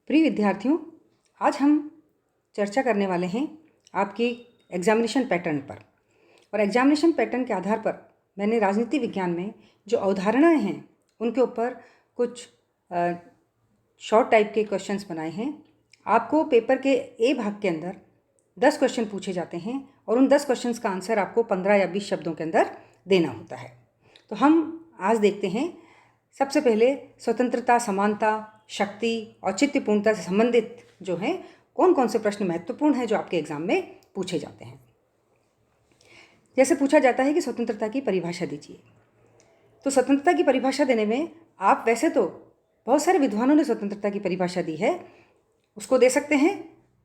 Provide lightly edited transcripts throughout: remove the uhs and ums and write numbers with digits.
प्रिय विद्यार्थियों, आज हम चर्चा करने वाले हैं आपकी एग्जामिनेशन पैटर्न पर। और एग्जामिनेशन पैटर्न के आधार पर मैंने राजनीति विज्ञान में जो अवधारणाएं हैं उनके ऊपर कुछ शॉर्ट टाइप के क्वेश्चंस बनाए हैं। आपको पेपर के ए भाग के अंदर 10 क्वेश्चन पूछे जाते हैं और उन 10 क्वेश्चंस का आंसर आपको 15 या 20 शब्दों के अंदर देना होता है। तो हम आज देखते हैं सबसे पहले स्वतंत्रता, समानता, शक्ति, औचित्यपूर्णता से संबंधित जो हैं कौन कौन से प्रश्न महत्वपूर्ण हैं जो आपके एग्जाम में पूछे जाते हैं। जैसे पूछा जाता है कि स्वतंत्रता की परिभाषा दीजिए। तो स्वतंत्रता की परिभाषा देने में आप वैसे तो बहुत सारे विद्वानों ने स्वतंत्रता की परिभाषा दी है, उसको दे सकते हैं,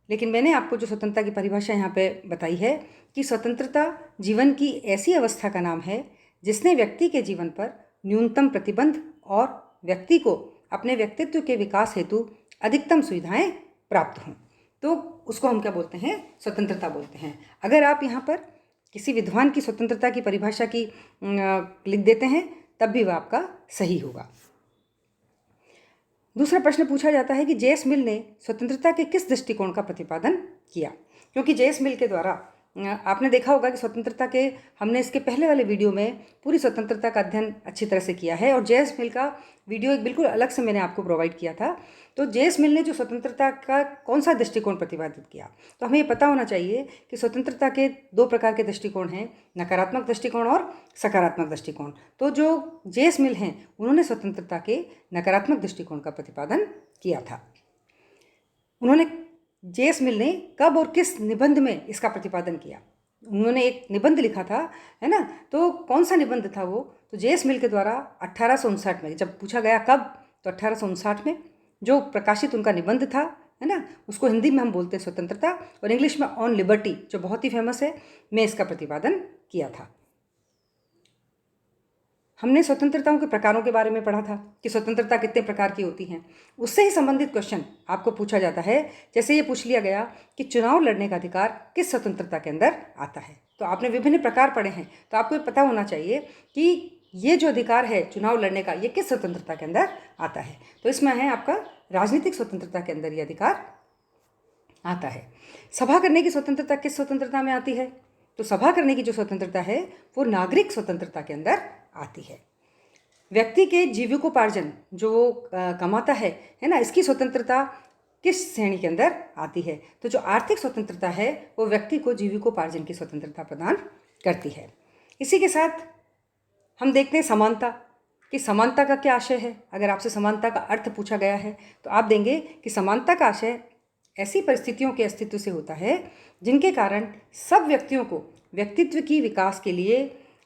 लेकिन मैंने आपको जो स्वतंत्रता की परिभाषा यहाँ पे बताई है कि स्वतंत्रता जीवन की ऐसी अवस्था का नाम है जिसने व्यक्ति के जीवन पर न्यूनतम प्रतिबंध और व्यक्ति को अपने व्यक्तित्व के विकास हेतु अधिकतम सुविधाएं प्राप्त हों। तो उसको हम क्या बोलते हैं? स्वतंत्रता बोलते हैं। अगर आप यहाँ पर किसी विद्वान की स्वतंत्रता की परिभाषा की लिख देते हैं तब भी वह आपका सही होगा। दूसरा प्रश्न पूछा जाता है कि जे.एस. मिल ने स्वतंत्रता के किस दृष्टिकोण का प्रतिपादन किया? क्योंकि जे.एस. मिल के द्वारा आपने देखा होगा कि स्वतंत्रता के हमने इसके पहले वाले वीडियो में पूरी स्वतंत्रता का अध्ययन अच्छी तरह से किया है और जे.एस. मिल का वीडियो एक बिल्कुल अलग से मैंने आपको प्रोवाइड किया था। तो जे.एस. मिल ने जो स्वतंत्रता का कौन सा दृष्टिकोण प्रतिपादित किया, तो हमें ये पता होना चाहिए कि स्वतंत्रता के 2 प्रकार के दृष्टिकोण हैं, नकारात्मक दृष्टिकोण और सकारात्मक दृष्टिकोण। तो जो जे.एस. मिल हैं उन्होंने स्वतंत्रता के नकारात्मक दृष्टिकोण का प्रतिपादन किया था। उन्होंने जे.एस. मिल ने कब और किस निबंध में इसका प्रतिपादन किया? उन्होंने एक निबंध लिखा था, है ना? तो कौन सा निबंध था वो? तो जे.एस. मिल के द्वारा 1859 में, जब पूछा गया कब, तो 1859 में जो प्रकाशित उनका निबंध था, है ना, उसको हिंदी में हम बोलते हैं स्वतंत्रता और इंग्लिश में ऑन लिबर्टी, जो बहुत ही फेमस है, में इसका प्रतिपादन किया था। हमने स्वतंत्रताओं के प्रकारों के बारे में पढ़ा था कि स्वतंत्रता कितने प्रकार की होती हैं। उससे ही संबंधित क्वेश्चन आपको पूछा जाता है। जैसे ये पूछ लिया गया कि चुनाव लड़ने का अधिकार किस स्वतंत्रता के अंदर आता है। तो आपने विभिन्न प्रकार पढ़े हैं, तो आपको ये पता होना चाहिए कि ये जो अधिकार है चुनाव लड़ने का, ये किस स्वतंत्रता के अंदर आता है। तो इसमें है आपका राजनीतिक स्वतंत्रता के अंदर ये अधिकार आता है। सभा करने की स्वतंत्रता किस स्वतंत्रता में आती है? तो सभा करने की जो स्वतंत्रता है वो नागरिक स्वतंत्रता के अंदर आती है। व्यक्ति के जीविकोपार्जन जो वो कमाता है ना, इसकी स्वतंत्रता किस श्रेणी के अंदर आती है? तो जो आर्थिक स्वतंत्रता है वो व्यक्ति को जीविकोपार्जन की स्वतंत्रता प्रदान करती है। इसी के साथ हम देखते हैं समानता, कि समानता का क्या आशय है। अगर आपसे समानता का अर्थ पूछा गया है तो आप देंगे कि समानता का आशय ऐसी परिस्थितियों के अस्तित्व से होता है जिनके कारण सब व्यक्तियों को व्यक्तित्व की विकास के लिए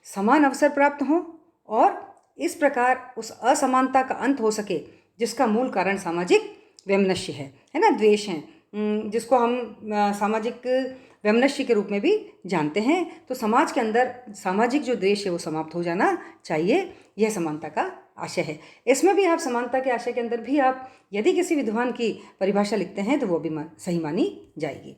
समान अवसर प्राप्त हों और इस प्रकार उस असमानता का अंत हो सके जिसका मूल कारण सामाजिक वैमनस्य है ना, द्वेष है, जिसको हम सामाजिक वैमनस्य के रूप में भी जानते हैं। तो समाज के अंदर सामाजिक जो द्वेष है वो समाप्त हो जाना चाहिए, यह समानता का आशय है। इसमें भी आप समानता के आशय के अंदर भी आप यदि किसी विद्वान की परिभाषा लिखते हैं तो वो भी सही मानी जाएगी।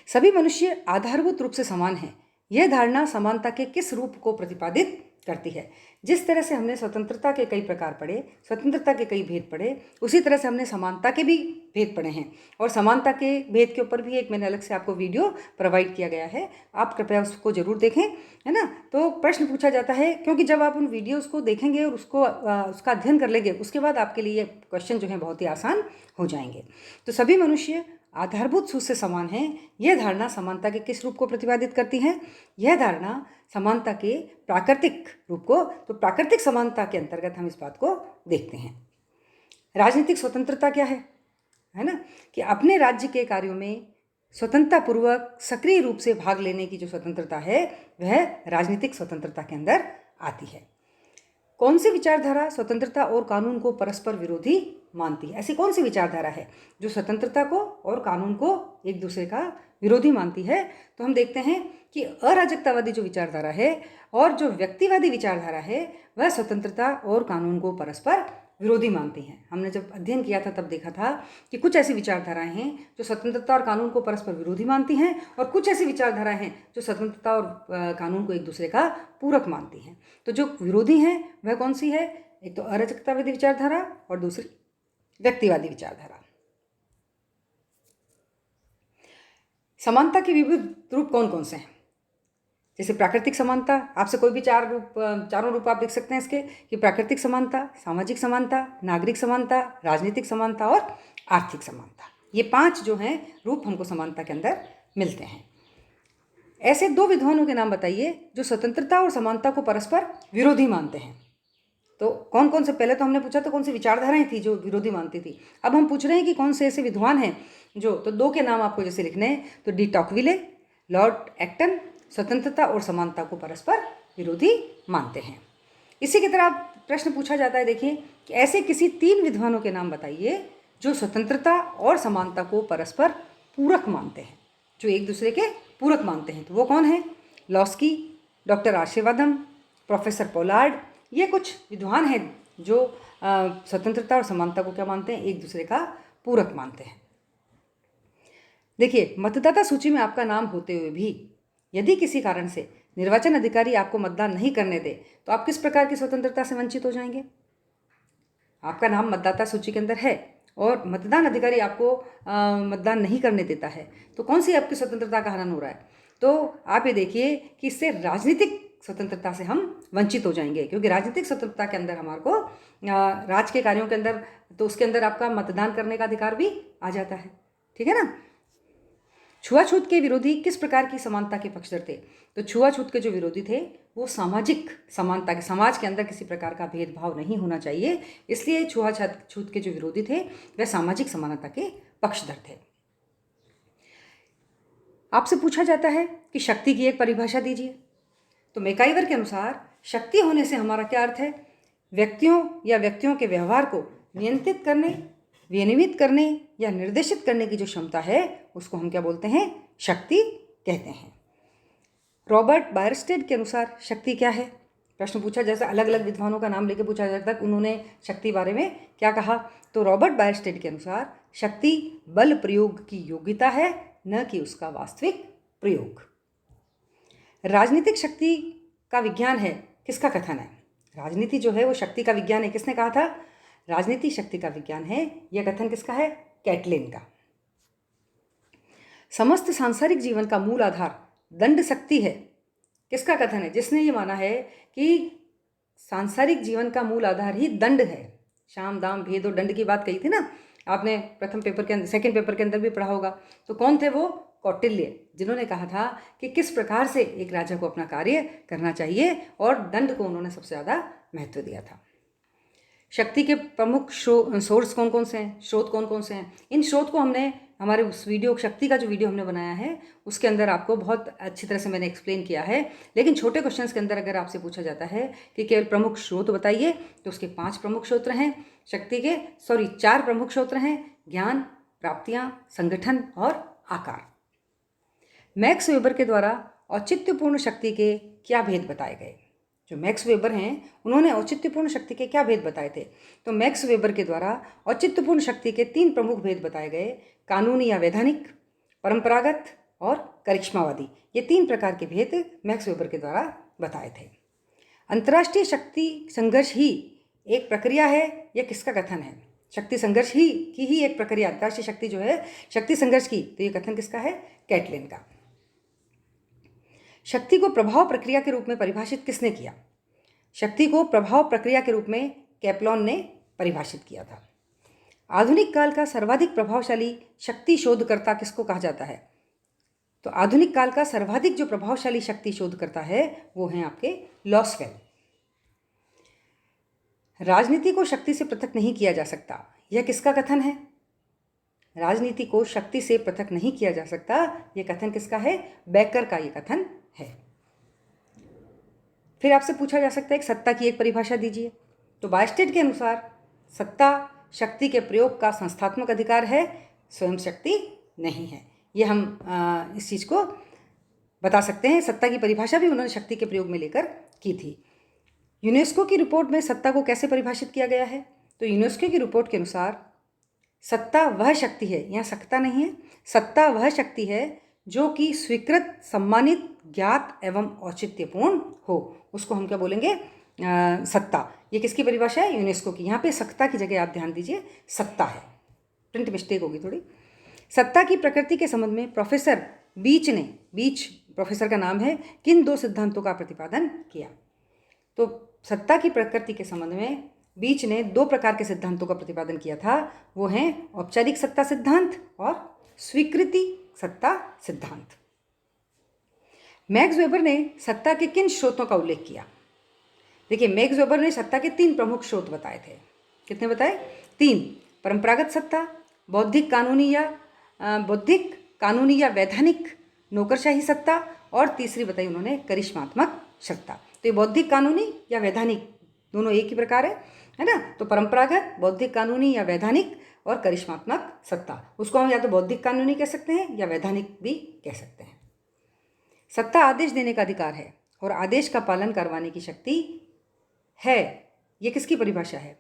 सभी मनुष्य आधारभूत रूप से समान हैं, यह धारणा समानता के किस रूप को प्रतिपादित करती है? जिस तरह से हमने स्वतंत्रता के कई प्रकार पढ़े, स्वतंत्रता के कई भेद पढ़े, उसी तरह से हमने समानता के भी भेद पढ़े हैं और समानता के भेद के ऊपर भी एक मैंने अलग से आपको वीडियो प्रोवाइड किया गया है, आप कृपया उसको जरूर देखें, है ना। तो प्रश्न पूछा जाता है, क्योंकि जब आप उन वीडियोस को देखेंगे और उसका अध्ययन कर लेंगे, उसके बाद आपके लिए क्वेश्चन जो है बहुत ही आसान हो जाएंगे। तो सभी मनुष्य आधारभूत सूत्र से समान है, यह धारणा समानता के किस रूप को प्रतिपादित करती है? यह धारणा समानता के प्राकृतिक रूप को, तो प्राकृतिक समानता के अंतर्गत हम इस बात को देखते हैं। राजनीतिक स्वतंत्रता क्या है ना, कि अपने राज्य के कार्यों में स्वतंत्रता पूर्वक सक्रिय रूप से भाग लेने की जो स्वतंत्रता है वह राजनीतिक स्वतंत्रता के अंदर आती है। कौन सी विचारधारा स्वतंत्रता और कानून को परस्पर विरोधी मानती है? ऐसी कौन सी विचारधारा है जो स्वतंत्रता को और कानून को एक दूसरे का विरोधी मानती है? तो हम देखते हैं कि अराजकतावादी जो विचारधारा है और जो व्यक्तिवादी विचारधारा है वह स्वतंत्रता और कानून को परस्पर विरोधी मानती हैं। हमने जब अध्ययन किया था तब देखा था कि कुछ ऐसी विचारधाराएं हैं जो स्वतंत्रता और कानून को परस्पर विरोधी मानती हैं और कुछ ऐसी विचारधाराएं हैं जो स्वतंत्रता और कानून को एक दूसरे का पूरक मानती हैं। तो जो विरोधी हैं वह कौन सी है? एक तो अराजकतावादी विचारधारा और दूसरी व्यक्तिवादी विचारधारा। समानता के विविध रूप कौन कौन से हैं? जैसे प्राकृतिक समानता, आपसे कोई भी चारों रूप आप लिख सकते हैं इसके, कि प्राकृतिक समानता, सामाजिक समानता, नागरिक समानता, राजनीतिक समानता और आर्थिक समानता। ये 5 जो हैं रूप हमको समानता के अंदर मिलते हैं। ऐसे 2 विद्वानों के नाम बताइए जो स्वतंत्रता और समानता को परस्पर विरोधी मानते हैं। तो कौन कौन से, पहले तो हमने पूछा तो कौन सी विचारधाराएं थी जो विरोधी मानती थी, अब हम पूछ रहे हैं कि कौन से ऐसे विद्वान हैं जो, तो 2 के नाम आपको जैसे लिखने हैं, तो डी टॉकविले, लॉर्ड एक्टन स्वतंत्रता और समानता को परस्पर विरोधी मानते हैं। इसी की तरह प्रश्न पूछा जाता है, देखिए कि ऐसे किसी 3 विद्वानों के नाम बताइए जो स्वतंत्रता और समानता को परस्पर पूरक मानते हैं, जो एक दूसरे के पूरक मानते हैं। तो वो कौन है? Laski, doctor Ashirvadam, professor Pollard. ये कुछ विद्वान हैं जो स्वतंत्रता और समानता को क्या मानते हैं? एक दूसरे का पूरक मानते हैं। देखिए, मतदाता सूची में आपका नाम होते हुए भी यदि किसी कारण से निर्वाचन अधिकारी आपको मतदान नहीं करने दे तो आप किस प्रकार की स्वतंत्रता से वंचित हो जाएंगे? आपका नाम मतदाता सूची के अंदर है और मतदान अधिकारी आपको मतदान नहीं करने देता है, तो कौन सी आपकी स्वतंत्रता का हनन हो रहा है? तो आप ये देखिए कि इससे राजनीतिक स्वतंत्रता से हम वंचित हो जाएंगे, क्योंकि राजनीतिक स्वतंत्रता के अंदर हमारे को राज के कार्यों के अंदर, तो उसके अंदर आपका मतदान करने का अधिकार भी आ जाता है, ठीक है ना। छुआछूत के विरोधी किस प्रकार की समानता के पक्षधर थे? तो छुआछूत के जो विरोधी थे वो सामाजिक समानता के, समाज के अंदर किसी प्रकार का भेदभाव नहीं होना चाहिए, इसलिए छुआछूत के जो विरोधी थे वह सामाजिक समानता के पक्षधर थे। आपसे पूछा जाता है कि शक्ति की एक परिभाषा दीजिए। तो मैकाइवर के अनुसार शक्ति होने से हमारा क्या अर्थ है? व्यक्तियों के व्यवहार को नियंत्रित करने, विनियमित करने या निर्देशित करने की जो क्षमता है उसको हम क्या बोलते हैं? शक्ति कहते हैं। रॉबर्ट बायरस्टेड के अनुसार शक्ति क्या है? प्रश्न पूछा, जैसे अलग अलग विद्वानों का नाम लेकर पूछा जाता है उन्होंने शक्ति बारे में क्या कहा। तो रॉबर्ट बायरस्टेड के अनुसार शक्ति बल प्रयोग की योग्यता है, न कि उसका वास्तविक प्रयोग। राजनीतिक शक्ति का विज्ञान है, किसका कथन है? राजनीति जो है वो शक्ति का विज्ञान है, किसने कहा था? राजनीति शक्ति का विज्ञान है, यह कथन किसका है? कैटलिन का। समस्त सांसारिक जीवन का मूल आधार दंड शक्ति है, किसका कथन है? जिसने ये माना है कि सांसारिक जीवन का मूल आधार ही दंड है। शाम दाम भेद और दंड की बात कही थी ना आपने, प्रथम पेपर के अंदर, सेकंड पेपर के अंदर भी पढ़ा होगा। तो कौन थे वो? कौटिल्य, जिन्होंने कहा था कि किस प्रकार से एक राजा को अपना कार्य करना चाहिए, और दंड को उन्होंने सबसे ज़्यादा महत्व दिया था। शक्ति के प्रमुख सोर्स कौन कौन से हैं, स्रोत कौन कौन से हैं? इन स्रोत को हमने हमारे उस वीडियो, शक्ति का जो वीडियो हमने बनाया है उसके अंदर आपको बहुत अच्छी तरह से मैंने एक्सप्लेन किया है। लेकिन छोटे क्वेश्चंस के अंदर अगर आपसे पूछा जाता है कि केवल प्रमुख स्रोत बताइए, तो उसके 5 प्रमुख स्रोत हैं शक्ति के, 4 प्रमुख स्रोत हैं, ज्ञान, प्राप्तियां, संगठन और आकार। मैक्स वेबर के द्वारा औचित्यपूर्ण शक्ति के क्या भेद बताए गए? जो मैक्स वेबर हैं उन्होंने औचित्यपूर्ण शक्ति के क्या भेद बताए थे? तो मैक्स वेबर के द्वारा औचित्यपूर्ण शक्ति के 3 प्रमुख भेद बताए गए, कानूनी या वैधानिक, परंपरागत और करिश्मावादी। ये 3 प्रकार के भेद मैक्स वेबर के द्वारा बताए थे। अंतर्राष्ट्रीय शक्ति संघर्ष ही एक प्रक्रिया है, यह किसका कथन है? शक्ति संघर्ष ही एक प्रक्रिया, अंतर्राष्ट्रीय शक्ति जो है शक्ति संघर्ष की, तो ये कथन किसका है? कैटलिन का। शक्ति को प्रभाव प्रक्रिया के रूप में परिभाषित किसने किया? शक्ति को प्रभाव प्रक्रिया के रूप में कैप्लॉन ने परिभाषित किया था। आधुनिक काल का सर्वाधिक प्रभावशाली शक्ति शोधकर्ता किसको कहा जाता है? तो आधुनिक काल का सर्वाधिक जो प्रभावशाली शक्ति शोधकर्ता है वो हैं आपके लॉसवेल। राजनीति को शक्ति से पृथक नहीं किया जा सकता, यह किसका कथन है? राजनीति को शक्ति से पृथक नहीं किया जा सकता, यह कथन किसका है? बेकर का ये कथन है। फिर आपसे पूछा जा सकता है कि सत्ता की एक परिभाषा दीजिए। तो बायस्टेड के अनुसार सत्ता शक्ति के प्रयोग का संस्थात्मक अधिकार है, स्वयं शक्ति नहीं है। ये हम इस चीज़ को बता सकते हैं। सत्ता की परिभाषा भी उन्होंने शक्ति के प्रयोग में लेकर की थी। यूनेस्को की रिपोर्ट में सत्ता को कैसे परिभाषित किया गया है? तो यूनेस्को की रिपोर्ट के अनुसार सत्ता वह शक्ति है, यहाँ सत्ता नहीं है, सत्ता वह शक्ति है जो कि स्वीकृत, सम्मानित, ज्ञात एवं औचित्यपूर्ण हो, उसको हम क्या बोलेंगे? सत्ता। ये किसकी परिभाषा है? यूनेस्को की। यहाँ पे सत्ता की जगह आप ध्यान दीजिए सत्ता है, प्रिंट मिस्टेक होगी थोड़ी। सत्ता की प्रकृति के संबंध में प्रोफेसर बीच प्रोफेसर का नाम है, किन 2 सिद्धांतों का प्रतिपादन किया? तो सत्ता की प्रकृति के संबंध में बीच ने 2 प्रकार के सिद्धांतों का प्रतिपादन किया था। वो हैं औपचारिक सत्ता सिद्धांत और स्वीकृति सत्ता सिद्धांत। मैक्स वेबर ने सत्ता के किन स्रोतों का उल्लेख किया? देखिए, मैक्स वेबर ने सत्ता के 3 प्रमुख स्रोत बताए थे। कितने बताए? 3। परंपरागत सत्ता, बौद्धिक कानूनी या वैधानिक नौकरशाही सत्ता, और तीसरी बताई उन्होंने करिश्मात्मक सत्ता। तो ये बौद्धिक कानूनी या वैधानिक दोनों एक ही प्रकार है ना? तो परंपरागत, बौद्धिक कानूनी या वैधानिक और करिश्मात्मक सत्ता, उसको हम या तो बौद्धिक कानूनी कह सकते हैं या वैधानिक भी कह सकते हैं। सत्ता आदेश देने का अधिकार है और आदेश का पालन करवाने की शक्ति है। ये किसकी परिभाषा है?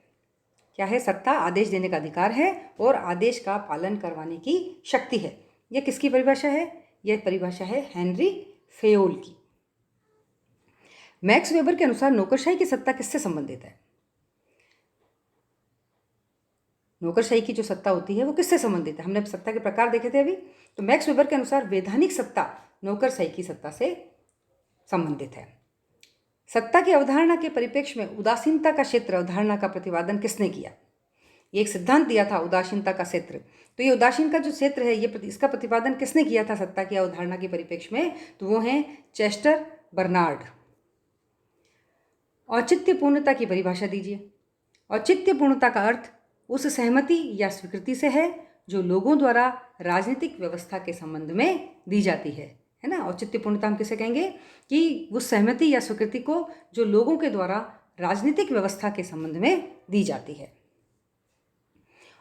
क्या है? सत्ता आदेश देने का अधिकार है और आदेश का पालन करवाने की शक्ति है। यह किसकी परिभाषा है? यह परिभाषा है हेनरी फेयोल की। मैक्स वेबर के अनुसार नौकरशाही की सत्ता किससे संबंधित है? नौकरशाही की जो सत्ता होती है वो किससे संबंधित है? हमने सत्ता के प्रकार देखे थे अभी। तो मैक्स वेबर के अनुसार वैधानिक सत्ता नौकरशाही की सत्ता से संबंधित है। सत्ता की अवधारणा के परिप्रेक्ष्य में उदासीनता का क्षेत्र अवधारणा का प्रतिपादन किसने किया? ये एक सिद्धांत दिया था, उदासीनता का क्षेत्र। तो ये उदासीन का जो क्षेत्र है, ये इसका प्रतिपादन किसने किया था सत्ता की अवधारणा के परिप्रेक्ष्य में? तो वो हैं चेस्टर बर्नार्ड। औचित्यपूर्णता की परिभाषा दीजिए। औचित्यपूर्णता का अर्थ उस सहमति या स्वीकृति से है जो लोगों द्वारा राजनीतिक व्यवस्था के संबंध में दी जाती है ना? औचित्यपूर्णता हम किसे कहेंगे? कि उस सहमति या स्वीकृति को जो लोगों के द्वारा राजनीतिक व्यवस्था के संबंध में दी जाती है।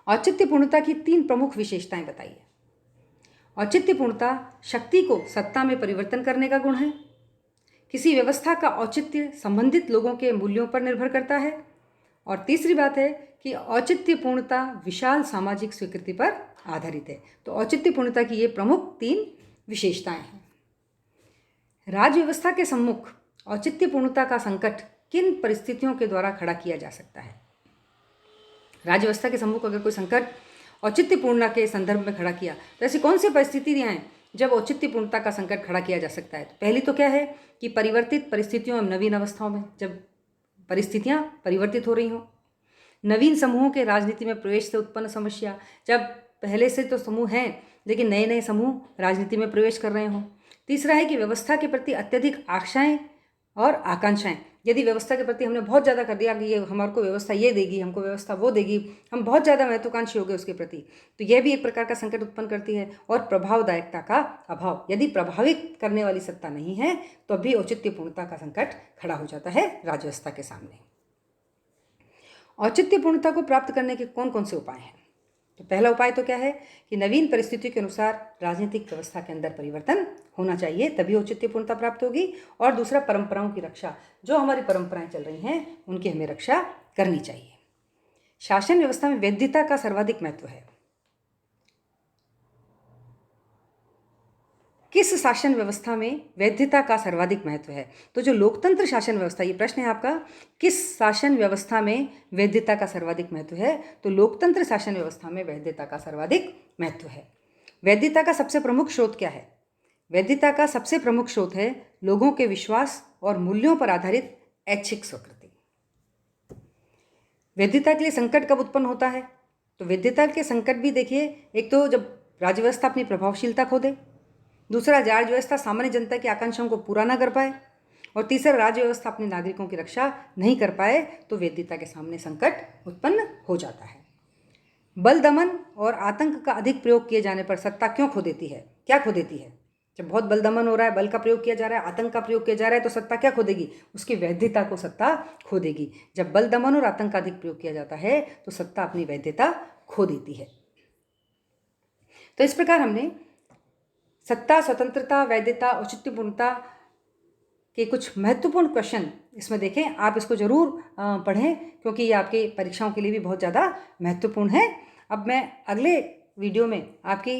औचित्यपूर्णता की 3 प्रमुख विशेषताएं बताइए। औचित्यपूर्णता शक्ति को सत्ता में परिवर्तन करने का गुण है। किसी व्यवस्था का औचित्य संबंधित लोगों के मूल्यों पर निर्भर करता है। और तीसरी बात है कि औचित्यपूर्णता विशाल सामाजिक स्वीकृति पर आधारित है। तो औचित्यपूर्णता की ये प्रमुख 3 विशेषताएं हैं। राज्य व्यवस्था के सम्मुख औचित्यपूर्णता का संकट किन परिस्थितियों के द्वारा खड़ा किया जा सकता है? राज्य व्यवस्था के सम्मुख अगर कोई संकट औचित्यपूर्णता के संदर्भ में खड़ा किया तो ऐसी कौन सी परिस्थितियां हैं जब औचित्यपूर्णता का संकट खड़ा किया जा सकता है? तो पहली तो क्या है कि परिवर्तित परिस्थितियों एवं नवीन अवस्थाओं में, जब परिस्थितियां परिवर्तित हो रही हों, नवीन समूहों के राजनीति में प्रवेश से उत्पन्न समस्या, जब पहले से तो समूह हैं लेकिन नए नए समूह राजनीति में प्रवेश कर रहे हों। तीसरा है कि व्यवस्था के प्रति अत्यधिक आशाएं और आकांक्षाएं, यदि व्यवस्था के प्रति हमने बहुत ज़्यादा कर दिया कि ये हमारे को व्यवस्था ये देगी, हमको व्यवस्था वो देगी, हम बहुत ज़्यादा महत्वाकांक्षी हो गए उसके प्रति, तो यह भी एक प्रकार का संकट उत्पन्न करती है। और प्रभावदायकता का अभाव, यदि प्रभावित करने वाली सत्ता नहीं है तो भी औचित्यपूर्णता का संकट खड़ा हो जाता है राज्य व्यवस्था के सामने। औचित्यपूर्णता को प्राप्त करने के कौन कौन से उपाय हैं? तो पहला उपाय तो क्या है कि नवीन परिस्थितियों के अनुसार राजनीतिक व्यवस्था के अंदर परिवर्तन होना चाहिए, तभी औचित्यपूर्णता प्राप्त होगी। और दूसरा, परंपराओं की रक्षा, जो हमारी परंपराएं चल रही हैं उनकी हमें रक्षा करनी चाहिए। शासन व्यवस्था में वैधता का सर्वाधिक महत्व है। किस शासन व्यवस्था में वैधता का सर्वाधिक महत्व है? तो जो लोकतंत्र शासन व्यवस्था, ये प्रश्न है आपका, किस शासन व्यवस्था में वैधता का सर्वाधिक महत्व है? तो लोकतंत्र शासन व्यवस्था में वैधता का सर्वाधिक महत्व है। वैधता का सबसे प्रमुख स्रोत क्या है? वैधता का सबसे प्रमुख स्रोत है लोगों के विश्वास और मूल्यों पर आधारित ऐच्छिक स्वीकृति। वैधता के लिए संकट कब उत्पन्न होता है? तो वैधता के संकट भी देखिए, एक तो जब राज्य व्यवस्था अपनी प्रभावशीलता खो दे, दूसरा राज्य व्यवस्था सामान्य जनता की आकांक्षाओं को पूरा ना कर पाए, और तीसरा राज्य व्यवस्था अपने नागरिकों की रक्षा नहीं कर पाए, तो वैधता के सामने संकट उत्पन्न हो जाता है। बल दमन और आतंक का अधिक प्रयोग किए जाने पर सत्ता क्यों खो देती है? क्या खो देती है? जब बहुत बल दमन हो रहा है, बल का प्रयोग किया जा रहा है, आतंक का प्रयोग किया जा रहा है, तो सत्ता क्या खो देगी? उसकी वैधता को सत्ता खो देगी। जब बल दमन और आतंक का अधिक प्रयोग किया जाता है तो सत्ता अपनी वैधता खो देती है। तो इस प्रकार हमने सत्ता, स्वतंत्रता, वैधता, औचित्यपूर्णता के कुछ महत्वपूर्ण क्वेश्चन इसमें देखें। आप इसको जरूर पढ़ें क्योंकि ये आपके परीक्षाओं के लिए भी बहुत ज़्यादा महत्वपूर्ण है। अब मैं अगले वीडियो में आपकी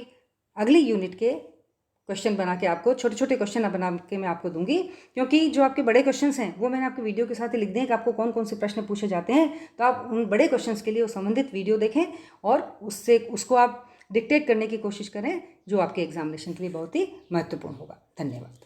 अगली यूनिट के क्वेश्चन बना के आपको, छोटे छोटे क्वेश्चन बना के मैं आपको दूंगी, क्योंकि जो आपके बड़े क्वेश्चंस हैं वो मैंने आपके वीडियो के साथ ही लिख दिए कि आपको कौन कौन से प्रश्न पूछे जाते हैं। तो आप उन बड़े क्वेश्चंस के लिए वो संबंधित वीडियो देखें और उसको आप डिक्टेट करने की कोशिश करें, जो आपके एग्जामिनेशन के लिए बहुत ही महत्वपूर्ण होगा। धन्यवाद।